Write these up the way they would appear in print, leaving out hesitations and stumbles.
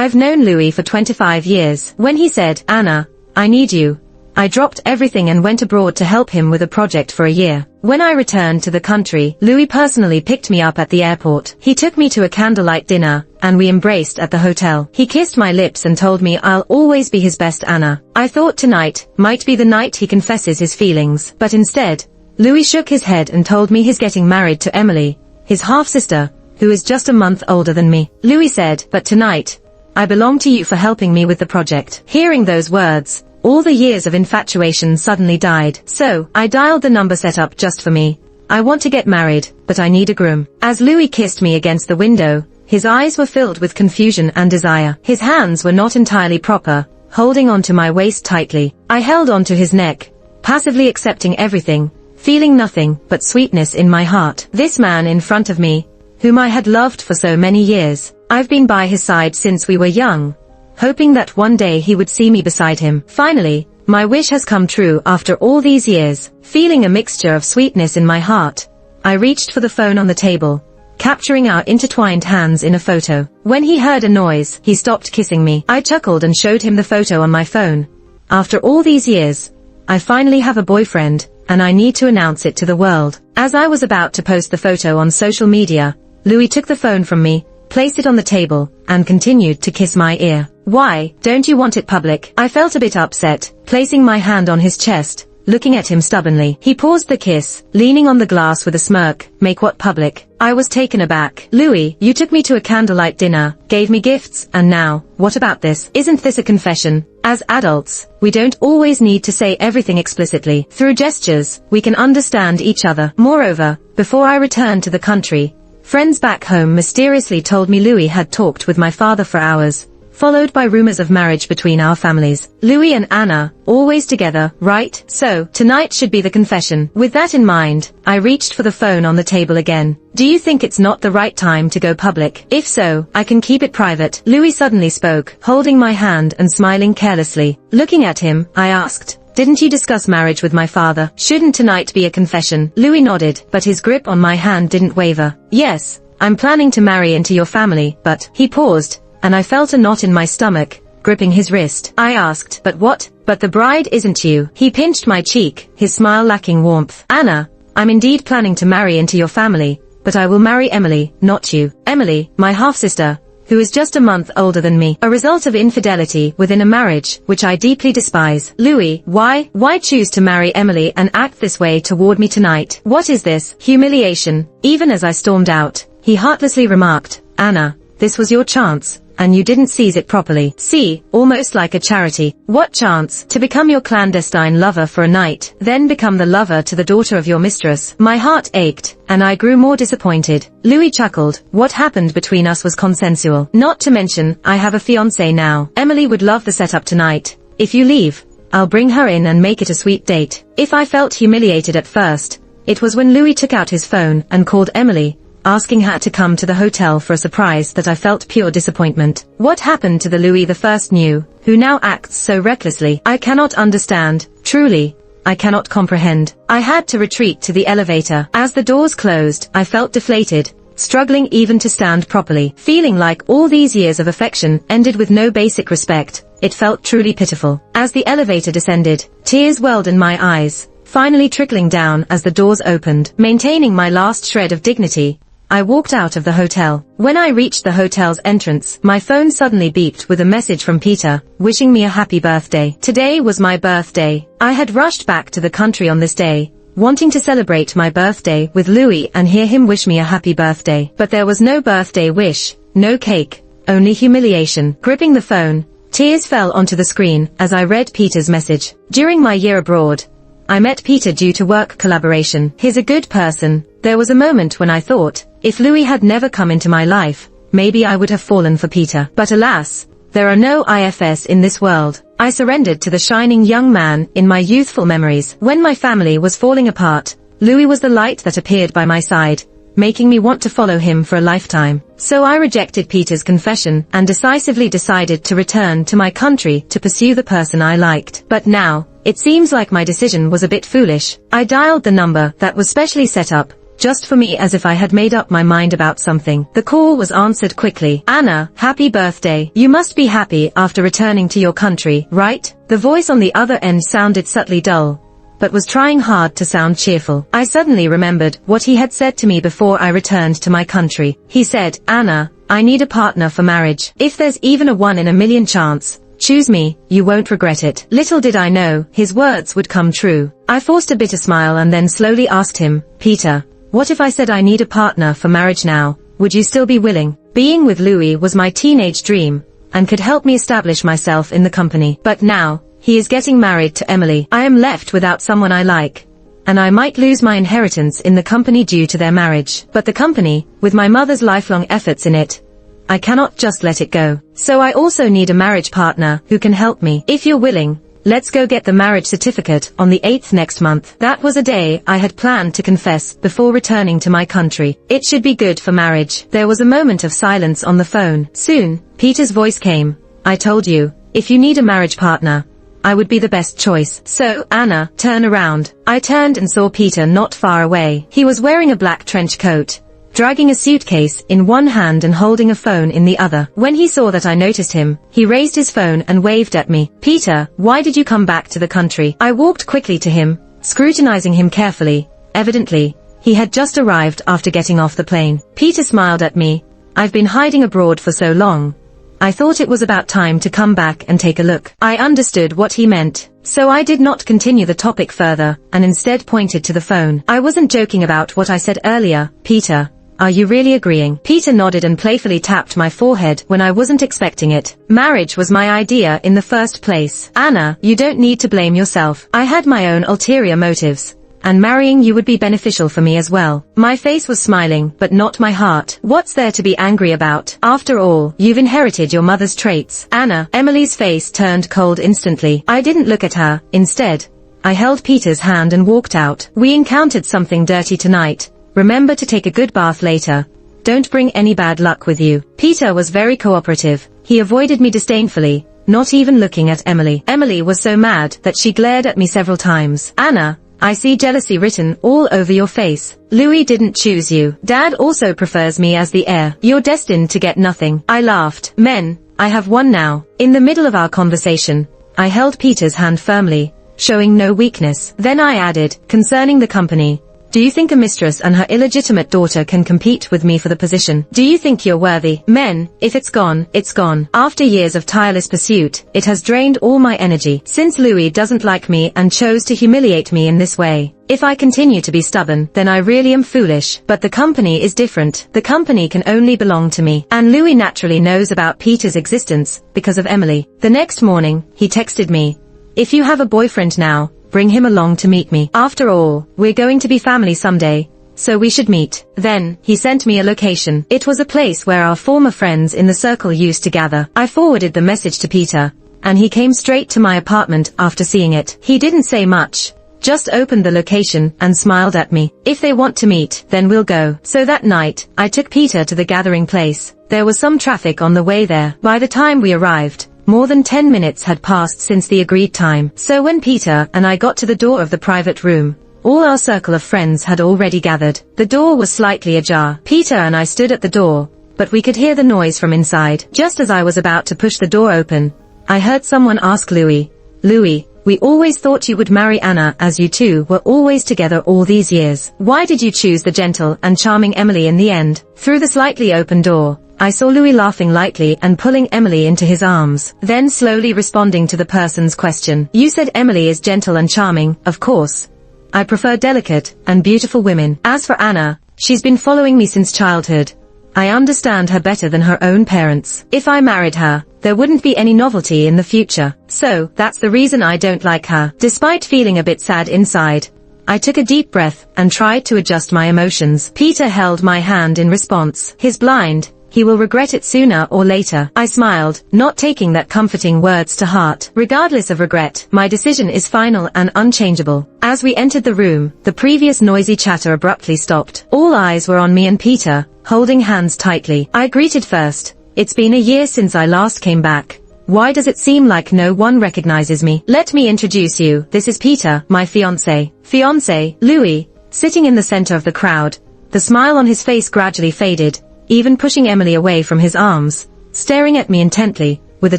I've known Louie for 25 years. When he said, "Anna, I need you," I dropped everything and went abroad to help him with a project for a year. When I returned to the country, Louie personally picked me up at the airport. He took me to a candlelight dinner, and we embraced at the hotel. He kissed my lips and told me I'll always be his best Anna. I thought tonight might be the night he confesses his feelings, but instead, Louie shook his head and told me he's getting married to Emily, his half-sister, who is just a month older than me. Louie said, "But tonight, I belong to you for helping me with the project." Hearing those words, all the years of infatuation suddenly died. So, I dialed the number set up just for me. "I want to get married, but I need a groom." As Louie kissed me against the window, his eyes were filled with confusion and desire. His hands were not entirely proper, holding onto my waist tightly. I held onto his neck, passively accepting everything, feeling nothing but sweetness in my heart. This man in front of me, whom I had loved for so many years, I've been by his side since we were young, hoping that one day he would see me beside him. Finally, my wish has come true after all these years. Feeling a mixture of sweetness in my heart, I reached for the phone on the table, capturing our intertwined hands in a photo. When he heard a noise, he stopped kissing me. I chuckled and showed him the photo on my phone. "After all these years, I finally have a boyfriend, and I need to announce it to the world." As I was about to post the photo on social media, Louie took the phone from me, placed it on the table, and continued to kiss my ear. "Why don't you want it public?" I felt a bit upset, placing my hand on his chest, looking at him stubbornly. He paused the kiss, leaning on the glass with a smirk. "Make what public?" I was taken aback. "Louie, you took me to a candlelight dinner, gave me gifts, and now, what about this? Isn't this a confession? As adults, we don't always need to say everything explicitly. Through gestures, we can understand each other. Moreover, before I returned to the country, friends back home mysteriously told me Louie had talked with my father for hours, followed by rumors of marriage between our families. Louie and Anna, always together, right? So, tonight should be the confession. With that in mind, I reached for the phone on the table again. "Do you think it's not the right time to go public? If so, I can keep it private." Louie suddenly spoke, holding my hand and smiling carelessly. Looking at him, I asked, "Didn't you discuss marriage with my father? Shouldn't tonight be a confession?" Louie nodded, but his grip on my hand didn't waver. "Yes, I'm planning to marry into your family, but..." He paused, and I felt a knot in my stomach, gripping his wrist. I asked, "But what?" "But the bride isn't you." He pinched my cheek, his smile lacking warmth. "Anna, I'm indeed planning to marry into your family, but I will marry Emily, not you. Emily, my half-sister, who is just a month older than me. A result of infidelity within a marriage, which I deeply despise." "Louie, why choose to marry Emily and act this way toward me tonight? What is this? Humiliation?" Even as I stormed out, he heartlessly remarked, "Anna, this was your chance, and you didn't seize it properly. See, almost like a charity." "What chance?" "To become your clandestine lover for a night, then become the lover to the daughter of your mistress." My heart ached, and I grew more disappointed. Louie chuckled. "What happened between us was consensual. Not to mention, I have a fiancé now. Emily would love the setup tonight. If you leave, I'll bring her in and make it a sweet date." If I felt humiliated at first, it was when Louie took out his phone and called Emily, asking her to come to the hotel for a surprise, that I felt pure disappointment. What happened to the Louie the first knew, who now acts so recklessly? I cannot understand. Truly, I cannot comprehend. I had to retreat to the elevator. As the doors closed, I felt deflated, struggling even to stand properly. Feeling like all these years of affection ended with no basic respect, it felt truly pitiful. As the elevator descended, tears welled in my eyes, finally trickling down as the doors opened. Maintaining my last shred of dignity, I walked out of the hotel. When I reached the hotel's entrance, my phone suddenly beeped with a message from Peter, wishing me a happy birthday. Today was my birthday. I had rushed back to the country on this day, wanting to celebrate my birthday with Louie and hear him wish me a happy birthday. But there was no birthday wish, no cake, only humiliation. Gripping the phone, tears fell onto the screen as I read Peter's message. "During my year abroad, I met Peter due to work collaboration. He's a good person." There was a moment when I thought, if Louie had never come into my life, maybe I would have fallen for Peter. But alas, there are no ifs in this world. I surrendered to the shining young man in my youthful memories. When my family was falling apart, Louie was the light that appeared by my side, making me want to follow him for a lifetime. So I rejected Peter's confession and decisively decided to return to my country to pursue the person I liked. But now, it seems like my decision was a bit foolish. I dialed the number that was specially set up just for me, as if I had made up my mind about something. The call was answered quickly. Anna, happy birthday. You must be happy after returning to your country, right? The voice on the other end sounded subtly dull, but was trying hard to sound cheerful. I suddenly remembered what he had said to me before I returned to my country. He said, Anna, I need a partner for marriage. If there's even a 1 in a million chance, choose me, you won't regret it. Little did I know, his words would come true. I forced a bitter smile and then slowly asked him, Peter, what if I said I need a partner for marriage now? Would you still be willing? Being with Louie was my teenage dream, and could help me establish myself in the company. But now, he is getting married to Emily. I am left without someone I like, and I might lose my inheritance in the company due to their marriage. But the company, with my mother's lifelong efforts in it, I cannot just let it go. So I also need a marriage partner who can help me. If you're willing, let's go get the marriage certificate on the 8th next month. That was a day I had planned to confess before returning to my country. It should be good for marriage. There was a moment of silence on the phone. Soon, Peter's voice came. I told you, if you need a marriage partner, I would be the best choice. So, Anna, turn around. I turned and saw Peter not far away. He was wearing a black trench coat, dragging a suitcase in one hand and holding a phone in the other. When he saw that I noticed him, he raised his phone and waved at me. Peter, why did you come back to the country? I walked quickly to him, scrutinizing him carefully. Evidently, he had just arrived after getting off the plane. Peter smiled at me. I've been hiding abroad for so long. I thought it was about time to come back and take a look. I understood what he meant, so I did not continue the topic further, and instead pointed to the phone. I wasn't joking about what I said earlier, Peter. Are you really agreeing? Peter nodded and playfully tapped my forehead when I wasn't expecting it. Marriage was my idea in the first place. Anna, you don't need to blame yourself. I had my own ulterior motives, and marrying you would be beneficial for me as well. My face was smiling, but not my heart. What's there to be angry about? After all, you've inherited your mother's traits. Anna, Emily's face turned cold instantly. I didn't look at her. Instead, I held Peter's hand and walked out. We encountered something dirty tonight. Remember to take a good bath later. Don't bring any bad luck with you. Peter was very cooperative. He avoided me disdainfully, not even looking at Emily. Emily was so mad that she glared at me several times. Anna, I see jealousy written all over your face. Louie didn't choose you. Dad also prefers me as the heir. You're destined to get nothing. I laughed. Men, I have one now. In the middle of our conversation, I held Peter's hand firmly, showing no weakness. Then I added, concerning the company, do you think a mistress and her illegitimate daughter can compete with me for the position? Do you think you're worthy? Men, if it's gone, it's gone. After years of tireless pursuit, it has drained all my energy. Since Louie doesn't like me and chose to humiliate me in this way, if I continue to be stubborn, then I really am foolish. But the company is different. The company can only belong to me. And Louie naturally knows about Peter's existence because of Emily. The next morning, he texted me, if you have a boyfriend now, bring him along to meet me. After all, we're going to be family someday, so we should meet. Then, he sent me a location. It was a place where our former friends in the circle used to gather. I forwarded the message to Peter, and he came straight to my apartment after seeing it. He didn't say much, just opened the location and smiled at me. If they want to meet, then we'll go. So that night, I took Peter to the gathering place. There was some traffic on the way there. By the time we arrived, more than 10 minutes had passed since the agreed time. So when Peter and I got to the door of the private room, all our circle of friends had already gathered. The door was slightly ajar. Peter and I stood at the door, but we could hear the noise from inside. Just as I was about to push the door open, I heard someone ask Louie, Louie, we always thought you would marry Anna, as you two were always together all these years. Why did you choose the gentle and charming Emily in the end? Through the slightly open door, I saw Louie laughing lightly and pulling Emily into his arms, then slowly responding to the person's question. You said Emily is gentle and charming, of course. I prefer delicate and beautiful women. As for Anna, she's been following me since childhood. I understand her better than her own parents. If I married her, there wouldn't be any novelty in the future. So, that's the reason I don't like her. Despite feeling a bit sad inside, I took a deep breath and tried to adjust my emotions. Peter held my hand in response. He's blind. He will regret it sooner or later. I smiled, not taking that comforting words to heart. Regardless of regret, my decision is final and unchangeable. As we entered the room, the previous noisy chatter abruptly stopped. All eyes were on me and Peter, holding hands tightly. I greeted first. It's been a year since I last came back. Why does it seem like no one recognizes me? Let me introduce you. This is Peter, my fiancé. Fiancé, Louie. Sitting in the center of the crowd, The smile on his face gradually faded, even pushing Emily away from his arms, staring at me intently, with a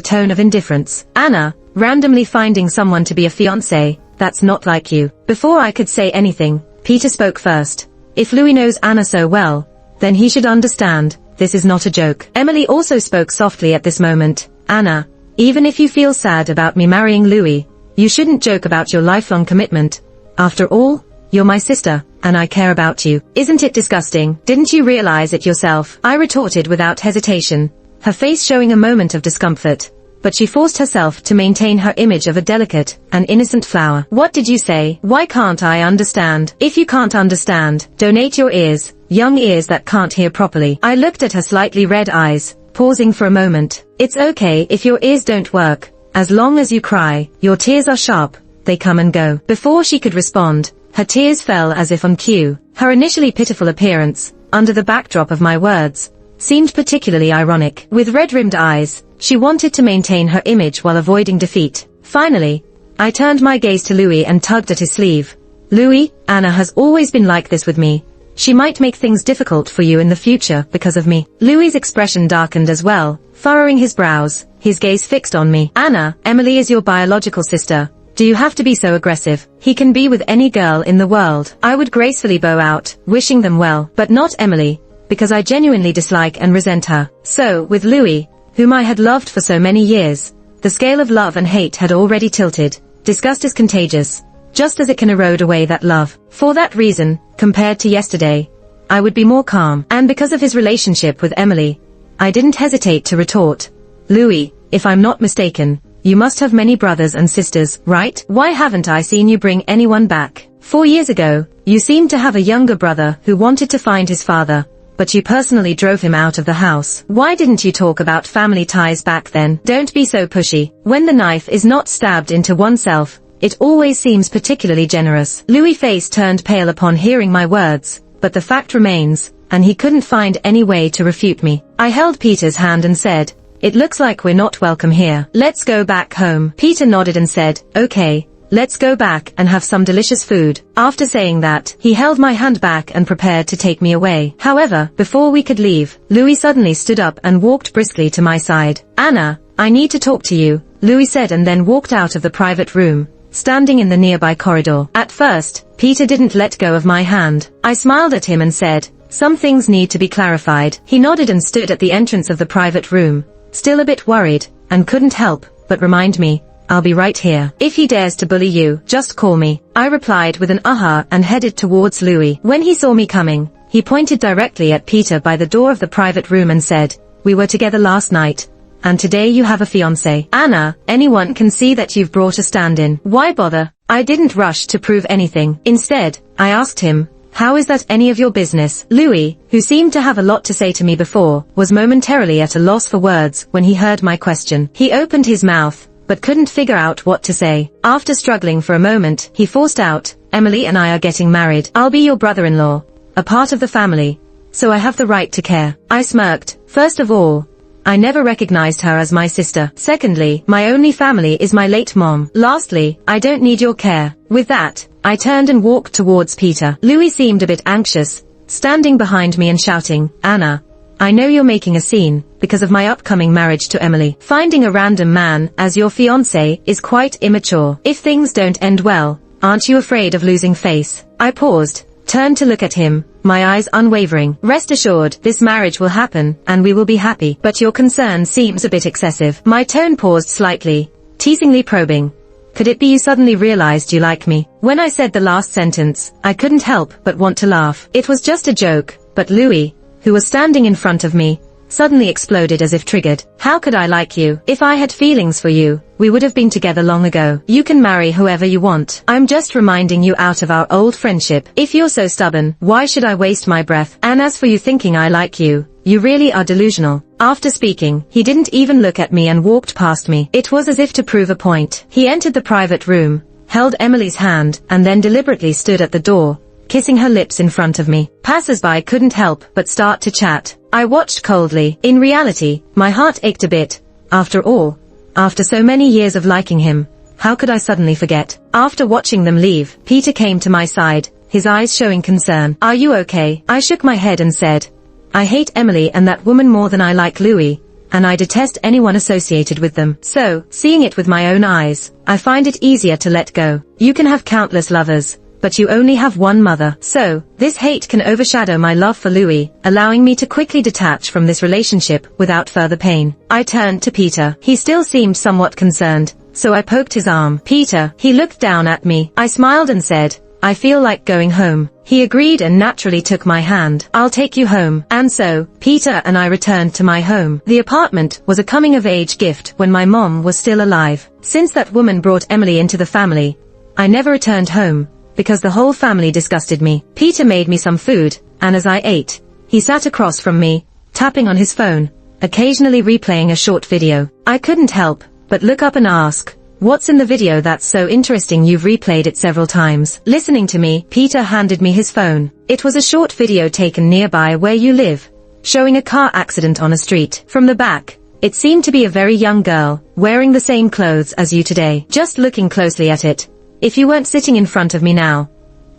tone of indifference. Anna, randomly finding someone to be a fiancé, that's not like you. Before I could say anything, Peter spoke first. If Louie knows Anna so well, then he should understand, this is not a joke. Emily also spoke softly at this moment. Anna, even if you feel sad about me marrying Louie, you shouldn't joke about your lifelong commitment. After all, you're my sister, and I care about you. Isn't it disgusting? Didn't you realize it yourself? I retorted without hesitation, her face showing a moment of discomfort. But she forced herself to maintain her image of a delicate and innocent flower. What did you say? Why can't I understand? If you can't understand, donate your ears, young ears that can't hear properly. I looked at her slightly red eyes, pausing for a moment. It's okay if your ears don't work, as long as you cry. Your tears are sharp, they come and go. Before she could respond, her tears fell as if on cue. Her initially pitiful appearance, under the backdrop of my words, seemed particularly ironic. With red-rimmed eyes, she wanted to maintain her image while avoiding defeat. Finally, I turned my gaze to Louie and tugged at his sleeve. Louie, Anna has always been like this with me. She might make things difficult for you in the future because of me. Louie's expression darkened as well, furrowing his brows, his gaze fixed on me. Anna, Emily is your biological sister. Do you have to be so aggressive? He can be with any girl in the world. I would gracefully bow out, wishing them well, but not Emily, because I genuinely dislike and resent her. So, with Louie, whom I had loved for so many years, the scale of love and hate had already tilted. Disgust is contagious, just as it can erode away that love. For that reason, compared to yesterday, I would be more calm. And because of his relationship with Emily, I didn't hesitate to retort. Louie, if I'm not mistaken, you must have many brothers and sisters, right? Why haven't I seen you bring anyone back? 4 years ago, you seemed to have a younger brother who wanted to find his father, but you personally drove him out of the house. Why didn't you talk about family ties back then? Don't be so pushy. When the knife is not stabbed into oneself, it always seems particularly generous. Louis' face turned pale upon hearing my words, but the fact remains, and he couldn't find any way to refute me. I held Peter's hand and said, it looks like we're not welcome here. Let's go back home. Peter nodded and said, okay. Let's go back and have some delicious food. After saying that, he held my hand back and prepared to take me away. However, before we could leave, Louis suddenly stood up and walked briskly to my side. Anna, I need to talk to you, Louis said, and then walked out of the private room, standing in the nearby corridor. At first, Peter didn't let go of my hand. I smiled at him and said, some things need to be clarified. He nodded and stood at the entrance of the private room, still a bit worried, and couldn't help but remind me, I'll be right here. If he dares to bully you, just call me. I replied with an aha and headed towards Louis. When he saw me coming, he pointed directly at Peter by the door of the private room and said, we were together last night, and today you have a fiancé. Anna, anyone can see that you've brought a stand-in. Why bother? I didn't rush to prove anything. Instead, I asked him, how is that any of your business? Louis, who seemed to have a lot to say to me before, was momentarily at a loss for words when he heard my question. He opened his mouth, but couldn't figure out what to say. After struggling for a moment, he forced out, Emily and I are getting married. I'll be your brother-in-law, a part of the family, so I have the right to care. I smirked. First of all, I never recognized her as my sister. Secondly, my only family is my late mom. Lastly, I don't need your care. With that, I turned and walked towards Peter. Louis seemed a bit anxious, standing behind me and shouting, Anna, I know you're making a scene, because of my upcoming marriage to Emily. Finding a random man as your fiancé is quite immature. If things don't end well, aren't you afraid of losing face? I paused, turned to look at him, my eyes unwavering. Rest assured, this marriage will happen, and we will be happy. But your concern seems a bit excessive. My tone paused slightly, teasingly probing. Could it be you suddenly realized you like me? When I said the last sentence, I couldn't help but want to laugh. It was just a joke, but Louis, who was standing in front of me, suddenly exploded as if triggered. How could I like you? If I had feelings for you, we would have been together long ago. You can marry whoever you want. I'm just reminding you out of our old friendship. If you're so stubborn, why should I waste my breath? And as for you thinking I like you, you really are delusional. After speaking, he didn't even look at me and walked past me. It was as if to prove a point. He entered the private room, held Emily's hand, and then deliberately stood at the door, kissing her lips in front of me. Passers-by couldn't help but start to chat. I watched coldly. In reality, my heart ached a bit. After all, after so many years of liking him, how could I suddenly forget? After watching them leave, Peter came to my side, his eyes showing concern. "Are you okay?" I shook my head and said, "I hate Emily and that woman more than I like Louie, and I detest anyone associated with them. So, seeing it with my own eyes, I find it easier to let go. You can have countless lovers, but you only have one mother. So, this hate can overshadow my love for Louie, allowing me to quickly detach from this relationship without further pain." I turned to Peter. He still seemed somewhat concerned, so I poked his arm. "Peter," he looked down at me. I smiled and said, "I feel like going home." He agreed and naturally took my hand. "I'll take you home." And so, Peter and I returned to my home. The apartment was a coming-of-age gift when my mom was still alive. Since that woman brought Emily into the family, I never returned home, because the whole family disgusted me. Peter made me some food, and as I ate, he sat across from me, tapping on his phone, occasionally replaying a short video. I couldn't help but look up and ask, "What's in the video that's so interesting you've replayed it several times?" Listening to me, Peter handed me his phone. It was a short video taken nearby where you live, showing a car accident on a street. From the back, it seemed to be a very young girl, wearing the same clothes as you today. Just looking closely at it, if you weren't sitting in front of me now,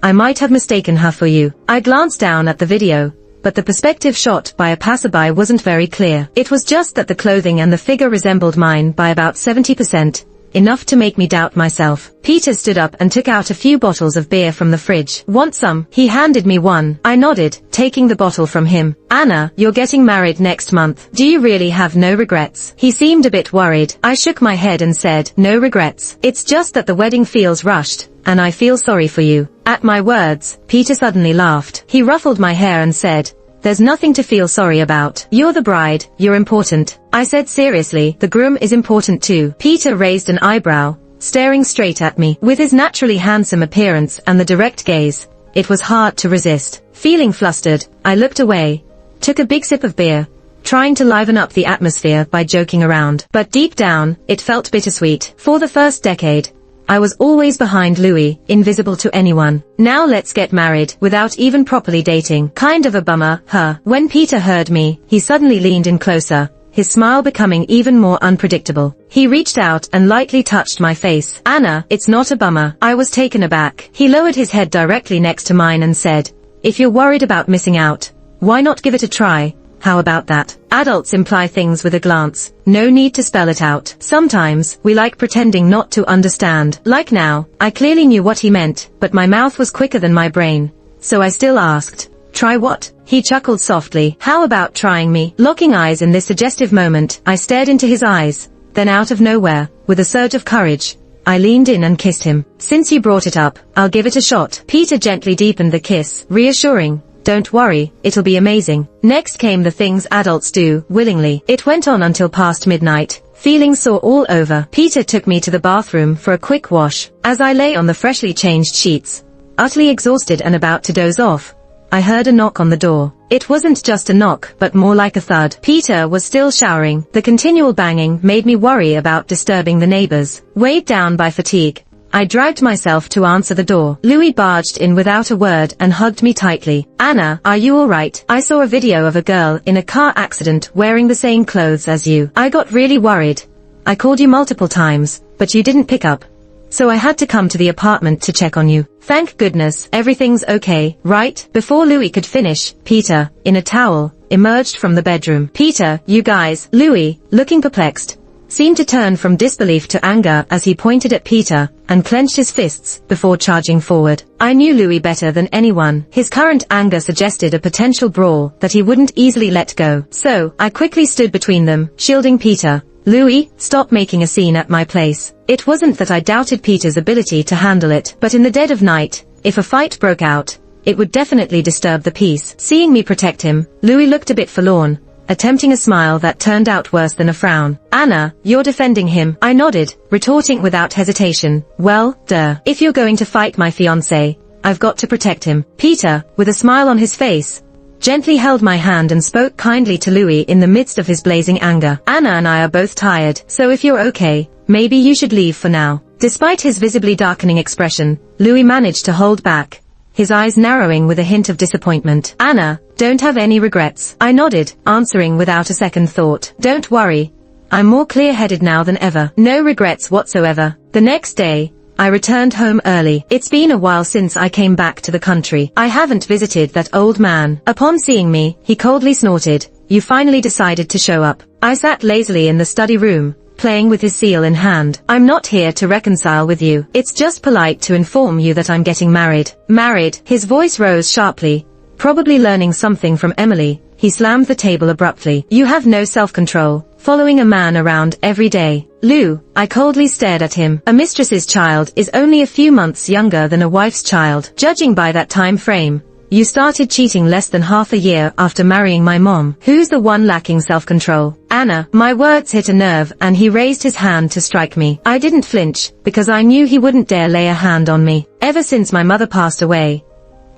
I might have mistaken her for you. I glanced down at the video, but the perspective shot by a passerby wasn't very clear. It was just that the clothing and the figure resembled mine by about 70%, enough to make me doubt myself. Peter stood up and took out a few bottles of beer from the fridge. "Want some?" He handed me one. I nodded, taking the bottle from him. "Anna, you're getting married next month. Do you really have no regrets?" He seemed a bit worried. I shook my head and said, "No regrets. It's just that the wedding feels rushed, and I feel sorry for you." At my words, Peter suddenly laughed. He ruffled my hair and said, "There's nothing to feel sorry about. You're the bride, you're important." I said seriously, "The groom is important too." Peter raised an eyebrow, staring straight at me. With his naturally handsome appearance and the direct gaze, it was hard to resist. Feeling flustered, I looked away, took a big sip of beer, trying to liven up the atmosphere by joking around. But deep down, it felt bittersweet. For the first decade, I was always behind Louie, invisible to anyone. Now let's get married, without even properly dating. Kind of a bummer, huh? When Peter heard me, he suddenly leaned in closer, his smile becoming even more unpredictable. He reached out and lightly touched my face. "Anna, it's not a bummer." I was taken aback. He lowered his head directly next to mine and said, "If you're worried about missing out, why not give it a try? How about that?" Adults imply things with a glance. No need to spell it out. Sometimes, we like pretending not to understand. Like now, I clearly knew what he meant, but my mouth was quicker than my brain. So I still asked, "Try what?" He chuckled softly. "How about trying me?" Locking eyes in this suggestive moment, I stared into his eyes. Then out of nowhere, with a surge of courage, I leaned in and kissed him. "Since you brought it up, I'll give it a shot." Peter gently deepened the kiss, reassuring, "Don't worry, it'll be amazing." Next came the things adults do, willingly. It went on until past midnight. Feeling sore all over, Peter took me to the bathroom for a quick wash. As I lay on the freshly changed sheets, utterly exhausted and about to doze off, I heard a knock on the door. It wasn't just a knock, but more like a thud. Peter was still showering. The continual banging made me worry about disturbing the neighbors. Weighed down by fatigue, I dragged myself to answer the door. Louie barged in without a word and hugged me tightly. "Anna, are you alright? I saw a video of a girl in a car accident wearing the same clothes as you. I got really worried. I called you multiple times, but you didn't pick up. So I had to come to the apartment to check on you. Thank goodness, everything's okay, right?" Before Louie could finish, Peter, in a towel, emerged from the bedroom. "Peter, you guys." Louie, looking perplexed, seemed to turn from disbelief to anger as he pointed at Peter and clenched his fists before charging forward. I knew Louie better than anyone. His current anger suggested a potential brawl that he wouldn't easily let go. So, I quickly stood between them, shielding Peter. "Louie, stop making a scene at my place." It wasn't that I doubted Peter's ability to handle it, but in the dead of night, if a fight broke out, it would definitely disturb the peace. Seeing me protect him, Louie looked a bit forlorn, attempting a smile that turned out worse than a frown. "Anna, you're defending him." I nodded, retorting without hesitation, "Well, duh. If you're going to fight my fiancé, I've got to protect him." Peter, with a smile on his face, gently held my hand and spoke kindly to Louie in the midst of his blazing anger. "Anna and I are both tired, so if you're okay, maybe you should leave for now." Despite his visibly darkening expression, Louie managed to hold back, his eyes narrowing with a hint of disappointment. "Anna, don't have any regrets." I nodded, answering without a second thought. "Don't worry. I'm more clear-headed now than ever. No regrets whatsoever." The next day, I returned home early. It's been a while since I came back to the country. I haven't visited that old man. Upon seeing me, he coldly snorted. You finally decided to show up. I sat lazily in the study room, playing with his seal in hand. I'm not here to reconcile with you. It's just polite to inform you that I'm getting married. Married? His voice rose sharply. Probably learning something from Emily, he slammed the table abruptly. You have no self-control, following a man around every day. Lou, I coldly stared at him. A mistress's child is only a few months younger than a wife's child. Judging by that time frame, you started cheating less than half a year after marrying my mom. Who's the one lacking self-control? Anna. My words hit a nerve and he raised his hand to strike me. I didn't flinch, because I knew he wouldn't dare lay a hand on me. Ever since my mother passed away,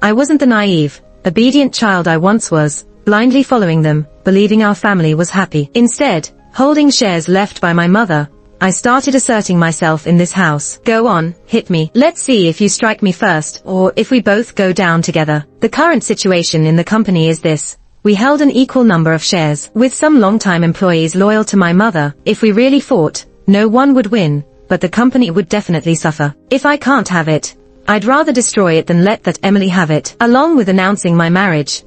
I wasn't the naive, obedient child I once was, blindly following them, believing our family was happy. Instead, holding shares left by my mother, I started asserting myself in this house. Go on, hit me. Let's see if you strike me first, or if we both go down together. The current situation in the company is this. We held an equal number of shares, with some long-time employees loyal to my mother. If we really fought, no one would win, but the company would definitely suffer. If I can't have it, I'd rather destroy it than let that Emily have it, along with announcing my marriage.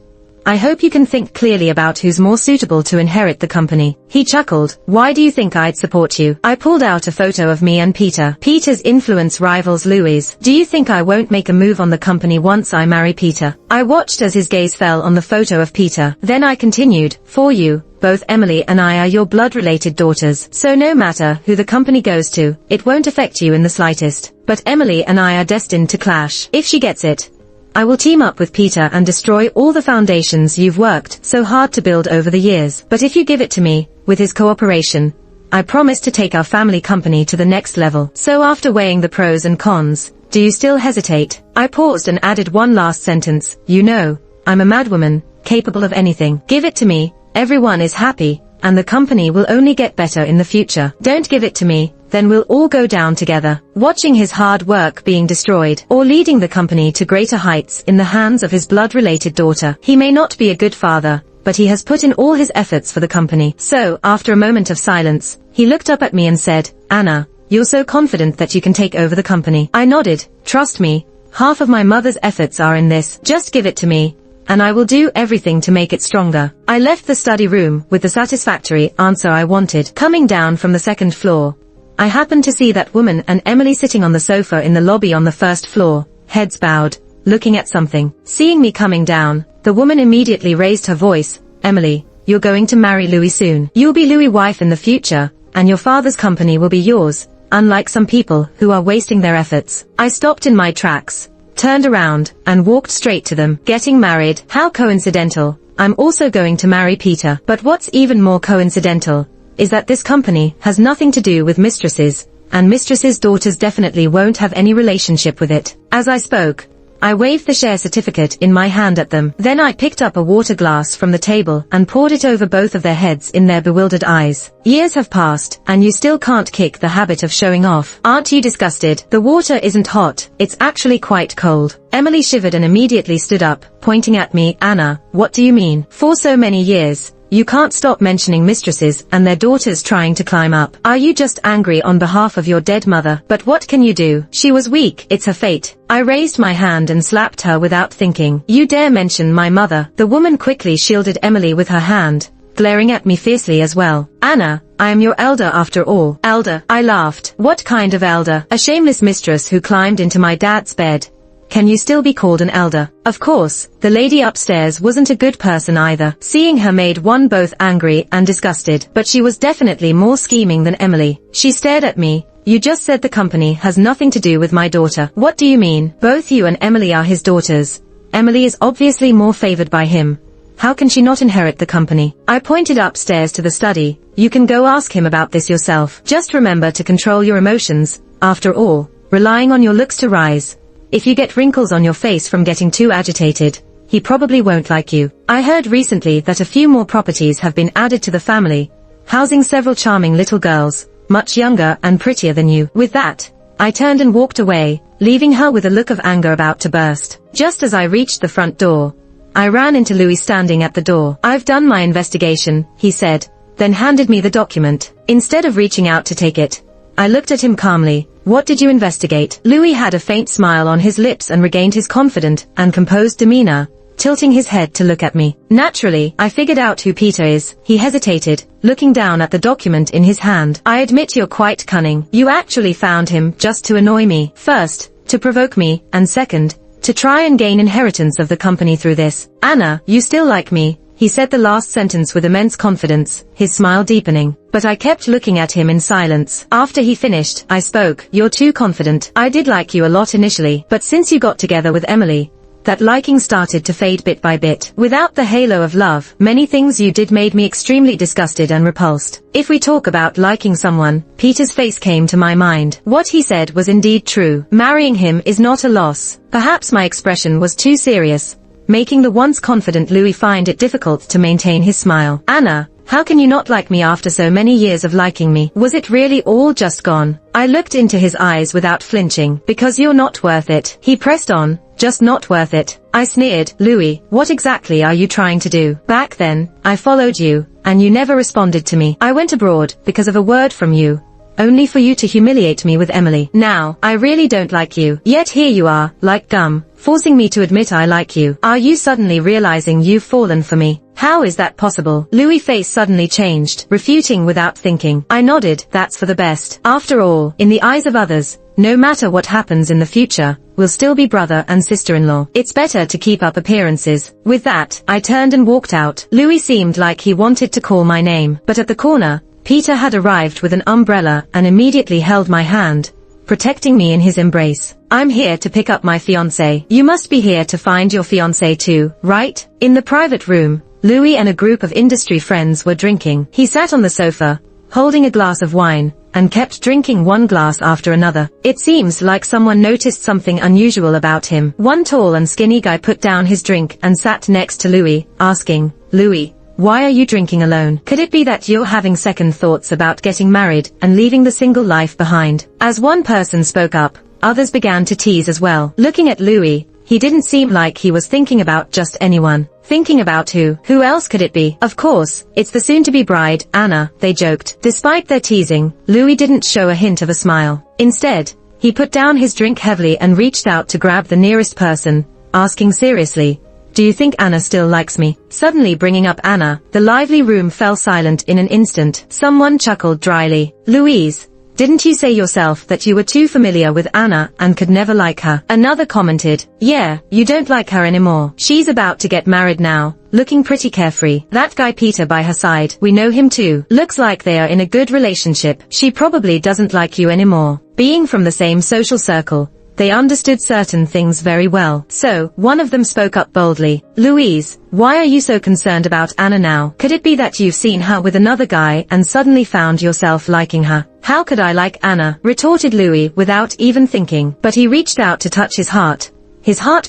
I hope you can think clearly about who's more suitable to inherit the company. He chuckled. Why do you think I'd support you? I pulled out a photo of me and Peter. Peter's influence rivals Louie's. Do you think I won't make a move on the company once I marry Peter? I watched as his gaze fell on the photo of Peter. Then I continued. For you, both Emily and I are your blood-related daughters, so no matter who the company goes to, it won't affect you in the slightest. But Emily and I are destined to clash. If she gets it, I will team up with Peter and destroy all the foundations you've worked so hard to build over the years. But if you give it to me, with his cooperation, I promise to take our family company to the next level. So after weighing the pros and cons, do you still hesitate? I paused and added one last sentence. You know, I'm a madwoman, capable of anything. Give it to me, everyone is happy, and the company will only get better in the future. Don't give it to me, then we'll all go down together. Watching his hard work being destroyed, or leading the company to greater heights in the hands of his blood-related daughter. He may not be a good father, but he has put in all his efforts for the company. So, after a moment of silence, he looked up at me and said, Anna, you're so confident that you can take over the company. I nodded. Trust me, half of my mother's efforts are in this. Just give it to me, and I will do everything to make it stronger. I left the study room with the satisfactory answer I wanted. Coming down from the second floor, I happened to see that woman and Emily sitting on the sofa in the lobby on the first floor, heads bowed, looking at something. Seeing me coming down, the woman immediately raised her voice. Emily, you're going to marry Louie soon. You'll be Louie's wife in the future, and your father's company will be yours, unlike some people who are wasting their efforts. I stopped in my tracks, turned around, and walked straight to them. Getting married? How coincidental. I'm also going to marry Peter. But what's even more coincidental is that this company has nothing to do with mistresses, and mistresses' daughters definitely won't have any relationship with it. As I spoke, I waved the share certificate in my hand at them. Then I picked up a water glass from the table and poured it over both of their heads in their bewildered eyes. Years have passed, and you still can't kick the habit of showing off. Aren't you disgusted? The water isn't hot, it's actually quite cold. Emily shivered and immediately stood up, pointing at me. Anna, what do you mean? For so many years, you can't stop mentioning mistresses and their daughters trying to climb up. Are you just angry on behalf of your dead mother? But what can you do? She was weak, it's her fate. I raised my hand and slapped her without thinking. You dare mention my mother? The woman quickly shielded Emily with her hand, glaring at me fiercely as well. Anna, I am your elder after all. Elder? I laughed. What kind of elder? A shameless mistress who climbed into my dad's bed. Can you still be called an elder? Of course, the lady upstairs wasn't a good person either. Seeing her made one both angry and disgusted, but she was definitely more scheming than Emily. She stared at me. You just said the company has nothing to do with my daughter. What do you mean? Both you and Emily are his daughters. Emily is obviously more favored by him. How can she not inherit the company? I pointed upstairs to the study. You can go ask him about this yourself. Just remember to control your emotions. After all, relying on your looks to rise. If you get wrinkles on your face from getting too agitated, he probably won't like you. I heard recently that a few more properties have been added to the family, housing several charming little girls, much younger and prettier than you. With that, I turned and walked away, leaving her with a look of anger about to burst. Just as I reached the front door, I ran into Louie standing at the door. I've done my investigation, he said, then handed me the document. Instead of reaching out to take it, I looked at him calmly. What did you investigate? Louie had a faint smile on his lips and regained his confident and composed demeanor, tilting his head to look at me. Naturally, I figured out who Peter is. He hesitated, looking down at the document in his hand. I admit you're quite cunning. You actually found him just to annoy me. First, to provoke me, and second, to try and gain inheritance of the company through this. Anna, you still like me. He said the last sentence with immense confidence, his smile deepening. But I kept looking at him in silence. After he finished, I spoke. You're too confident. I did like you a lot initially, but since you got together with Emily, that liking started to fade bit by bit. Without the halo of love, many things you did made me extremely disgusted and repulsed. If we talk about liking someone, Peter's face came to my mind. What he said was indeed true. Marrying him is not a loss. Perhaps my expression was too serious, making the once confident Louie find it difficult to maintain his smile. Anna, how can you not like me after so many years of liking me? Was it really all just gone? I looked into his eyes without flinching. Because you're not worth it. He pressed on. Just not worth it. I sneered. Louie, what exactly are you trying to do? Back then, I followed you, and you never responded to me. I went abroad, because of a word from you, only for you to humiliate me with Emily. Now, I really don't like you. Yet here you are, like gum, forcing me to admit I like you. Are you suddenly realizing you've fallen for me? How is that possible? Louie's face suddenly changed, refuting without thinking. I nodded. That's for the best. After all, in the eyes of others, no matter what happens in the future, we'll still be brother and sister-in-law. It's better to keep up appearances. With that, I turned and walked out. Louie seemed like he wanted to call my name, but at the corner, Peter had arrived with an umbrella and immediately held my hand, protecting me in his embrace. I'm here to pick up my fiancé. You must be here to find your fiancé too, right? In the private room, Louie and a group of industry friends were drinking. He sat on the sofa, holding a glass of wine, and kept drinking one glass after another. It seems like someone noticed something unusual about him. One tall and skinny guy put down his drink and sat next to Louie, asking, Louie, why are you drinking alone? Could it be that you're having second thoughts about getting married and leaving the single life behind? As one person spoke up, others began to tease as well. Looking at Louie, he didn't seem like he was thinking about just anyone. Thinking about who? Who else could it be? Of course, it's the soon-to-be bride, Anna, they joked. Despite their teasing, Louie didn't show a hint of a smile. Instead, he put down his drink heavily and reached out to grab the nearest person, asking seriously, do you think Anna still likes me? Suddenly bringing up Anna, the lively room fell silent in an instant. Someone chuckled dryly. Louise, didn't you say yourself that you were too familiar with Anna and could never like her? Another commented, yeah, you don't like her anymore. She's about to get married now, looking pretty carefree. That guy Peter by her side, we know him too. Looks like they are in a good relationship. She probably doesn't like you anymore. Being from the same social circle, they understood certain things very well. So, one of them spoke up boldly. Louise, why are you so concerned about Anna now? Could it be that you've seen her with another guy and suddenly found yourself liking her? How could I like Anna? Retorted Louie without even thinking. But he reached out to touch his heart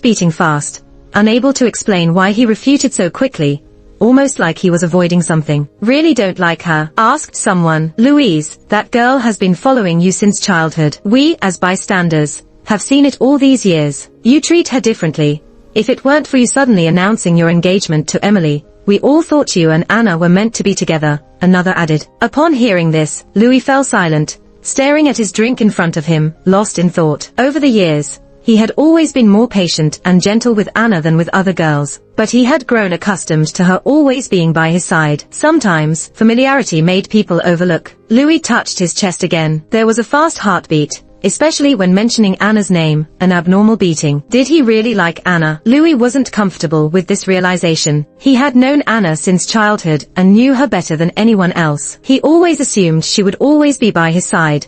beating fast, unable to explain why he refuted so quickly, almost like he was avoiding something. Really don't like her? Asked someone. Louise, that girl has been following you since childhood. We, as bystanders, have seen it all these years. You treat her differently. If it weren't for you suddenly announcing your engagement to Emily, we all thought you and Anna were meant to be together, another added. Upon hearing this, Louie fell silent, staring at his drink in front of him, lost in thought. Over the years, he had always been more patient and gentle with Anna than with other girls, but he had grown accustomed to her always being by his side. Sometimes, familiarity made people overlook. Louie touched his chest again. There was a fast heartbeat, especially when mentioning Anna's name, an abnormal beating. Did he really like Anna? Louie wasn't comfortable with this realization. He had known Anna since childhood and knew her better than anyone else. He always assumed she would always be by his side,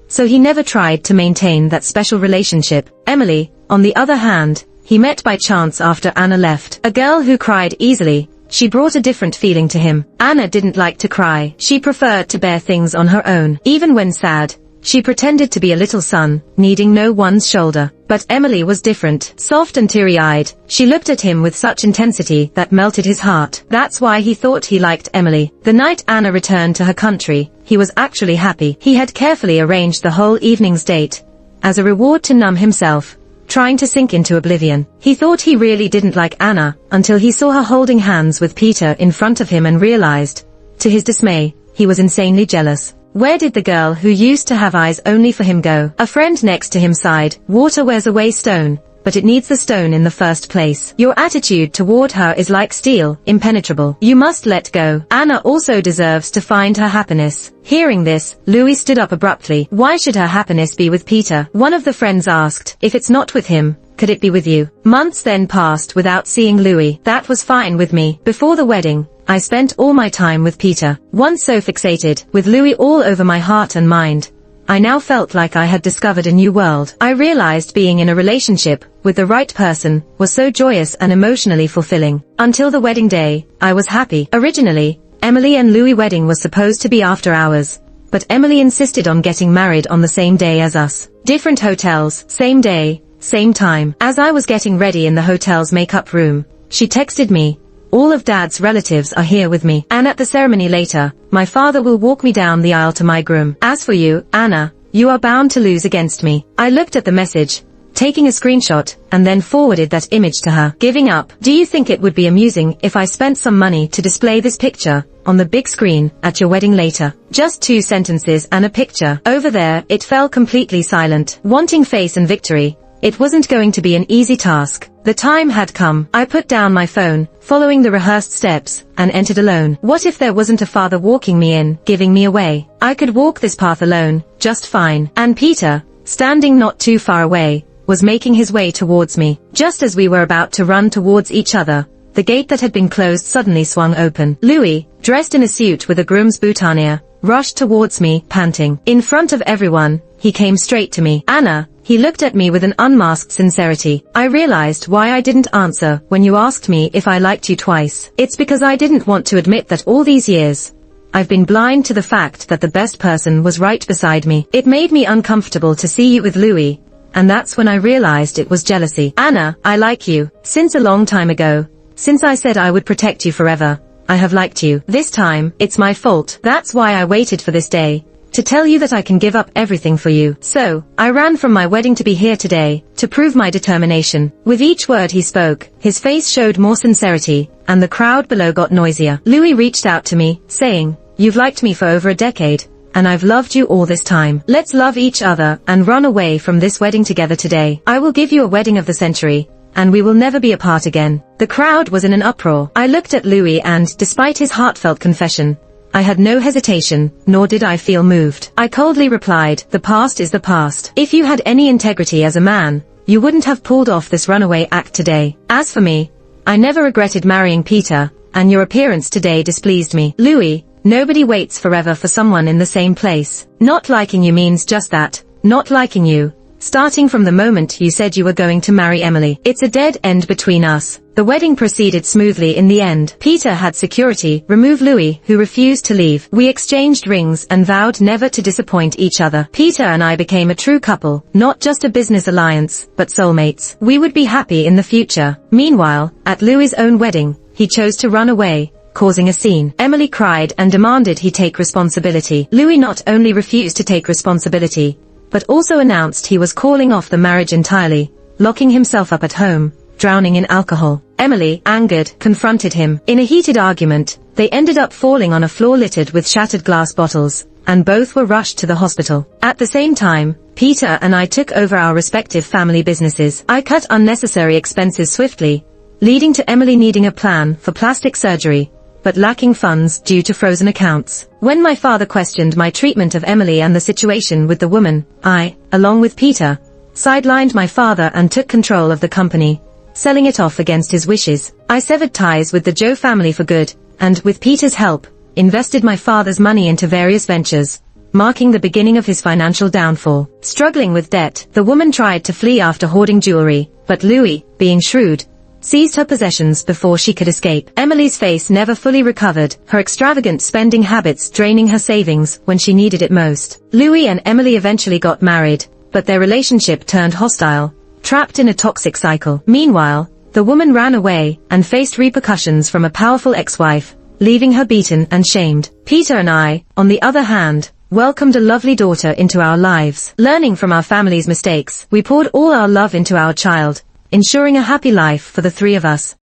so he never tried to maintain that special relationship. Emily, on the other hand, he met by chance after Anna left. A girl who cried easily, she brought a different feeling to him. Anna didn't like to cry. She preferred to bear things on her own. Even when sad, she pretended to be a little son, needing no one's shoulder. But Emily was different. Soft and teary-eyed, she looked at him with such intensity that melted his heart. That's why he thought he liked Emily. The night Anna returned to her country, he was actually happy. He had carefully arranged the whole evening's date, as a reward to numb himself, trying to sink into oblivion. He thought he really didn't like Anna, until he saw her holding hands with Peter in front of him and realized, to his dismay, he was insanely jealous. Where did the girl who used to have eyes only for him go? A friend next to him sighed, water wears away stone, but it needs the stone in the first place. Your attitude toward her is like steel, impenetrable. You must let go. Anna also deserves to find her happiness. Hearing this, Louie stood up abruptly. Why should her happiness be with Peter? One of the friends asked. If it's not with him, could it be with you? Months then passed without seeing Louie. That was fine with me. Before the wedding, I spent all my time with Peter. Once so fixated, with Louie all over my heart and mind, I now felt like I had discovered a new world. I realized being in a relationship with the right person was so joyous and emotionally fulfilling. Until the wedding day, I was happy. Originally, Emily and Louie' wedding was supposed to be after hours, but Emily insisted on getting married on the same day as us. Different hotels, same day, same time. As I was getting ready in the hotel's makeup room, she texted me, all of Dad's relatives are here with me, and at the ceremony later, my father will walk me down the aisle to my groom. As for you, Anna, you are bound to lose against me. I looked at the message, taking a screenshot, and then forwarded that image to her. Giving up. Do you think it would be amusing if I spent some money to display this picture on the big screen at your wedding later? Just 2 sentences and a picture. Over there, it fell completely silent. Wanting face and victory, it wasn't going to be an easy task. The time had come. I put down my phone, following the rehearsed steps, and entered alone. What if there wasn't a father walking me in, giving me away? I could walk this path alone, just fine. And Peter, standing not too far away, was making his way towards me. Just as we were about to run towards each other, the gate that had been closed suddenly swung open. Louie, dressed in a suit with a groom's boutonniere, rushed towards me, panting. In front of everyone, he came straight to me. Anna, he looked at me with an unmasked sincerity. I realized why I didn't answer when you asked me if I liked you twice. It's because I didn't want to admit that all these years, I've been blind to the fact that the best person was right beside me. It made me uncomfortable to see you with Louie, and that's when I realized it was jealousy. Anna, I like you. Since a long time ago. Since I said I would protect you forever, I have liked you. This time, it's my fault. That's why I waited for this day, to tell you that I can give up everything for you. So, I ran from my wedding to be here today, to prove my determination. With each word he spoke, his face showed more sincerity, and the crowd below got noisier. Louie reached out to me, saying, you've liked me for over a decade, and I've loved you all this time. Let's love each other and run away from this wedding together today. I will give you a wedding of the century, and we will never be apart again. The crowd was in an uproar. I looked at Louie and, despite his heartfelt confession, I had no hesitation, nor did I feel moved. I coldly replied, the past is the past. If you had any integrity as a man, you wouldn't have pulled off this runaway act today. As for me, I never regretted marrying Peter, and your appearance today displeased me. Louie, nobody waits forever for someone in the same place. Not liking you means just that, not liking you. Starting from the moment you said you were going to marry Emily. It's a dead end between us. The wedding proceeded smoothly in the end. Peter had security remove Louie, who refused to leave. We exchanged rings and vowed never to disappoint each other. Peter and I became a true couple, not just a business alliance, but soulmates. We would be happy in the future. Meanwhile, at Louie's own wedding, he chose to run away, causing a scene. Emily cried and demanded he take responsibility. Louie not only refused to take responsibility, but also announced he was calling off the marriage entirely, locking himself up at home, drowning in alcohol. Emily, angered, confronted him. In a heated argument, they ended up falling on a floor littered with shattered glass bottles, and both were rushed to the hospital. At the same time, Peter and I took over our respective family businesses. I cut unnecessary expenses swiftly, leading to Emily needing a plan for plastic surgery, but lacking funds due to frozen accounts. When my father questioned my treatment of Emily and the situation with the woman, I, along with Peter, sidelined my father and took control of the company, selling it off against his wishes. I severed ties with the Joe family for good, and, with Peter's help, invested my father's money into various ventures, marking the beginning of his financial downfall. Struggling with debt, the woman tried to flee after hoarding jewelry, but Louie, being shrewd, seized her possessions before she could escape. Emily's face never fully recovered, her extravagant spending habits draining her savings when she needed it most. Louie and Emily eventually got married, but their relationship turned hostile, trapped in a toxic cycle. Meanwhile, the woman ran away and faced repercussions from a powerful ex-wife, leaving her beaten and shamed. Peter and I, on the other hand, welcomed a lovely daughter into our lives. Learning from our family's mistakes, we poured all our love into our child, ensuring a happy life for the three of us.